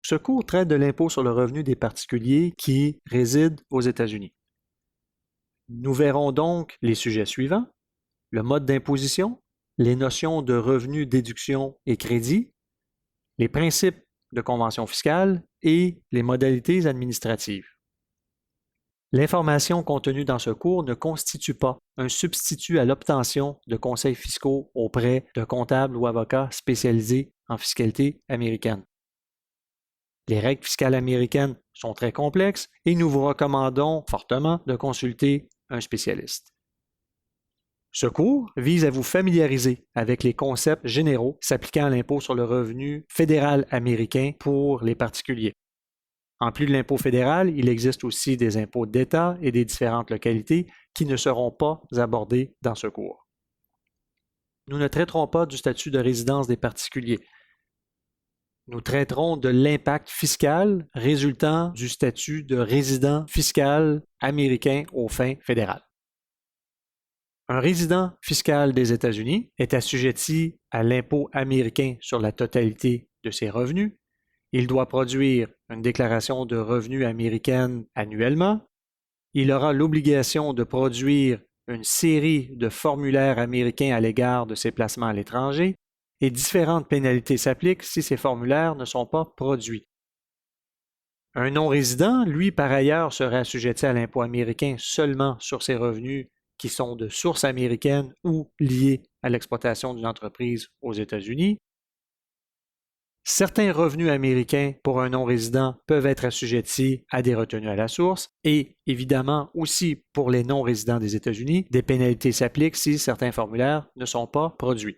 Ce cours traite de l'impôt sur le revenu des particuliers qui résident aux États-Unis. Nous verrons donc les sujets suivants: le mode d'imposition, les notions de revenu, déduction et crédit, les principes de convention fiscale et les modalités administratives. L'information contenue dans ce cours ne constitue pas un substitut à l'obtention de conseils fiscaux auprès de comptables ou avocats spécialisés en fiscalité américaine. Les règles fiscales américaines sont très complexes et nous vous recommandons fortement de consulter un spécialiste. Ce cours vise à vous familiariser avec les concepts généraux s'appliquant à l'impôt sur le revenu fédéral américain pour les particuliers. En plus de l'impôt fédéral, il existe aussi des impôts d'État et des différentes localités qui ne seront pas abordés dans ce cours. Nous ne traiterons pas du statut de résidence des particuliers. Nous traiterons de l'impact fiscal résultant du statut de résident fiscal américain aux fins fédérales. Un résident fiscal des États-Unis est assujetti à l'impôt américain sur la totalité de ses revenus. Il doit produire une déclaration de revenus américaine annuellement. Il aura l'obligation de produire une série de formulaires américains à l'égard de ses placements à l'étranger et différentes pénalités s'appliquent si ces formulaires ne sont pas produits. Un non-résident, lui, par ailleurs, serait assujetti à l'impôt américain seulement sur ses revenus qui sont de source américaine ou liés à l'exploitation d'une entreprise aux États-Unis. Certains revenus américains pour un non-résident peuvent être assujettis à des retenues à la source et, évidemment, aussi pour les non-résidents des États-Unis, des pénalités s'appliquent si certains formulaires ne sont pas produits.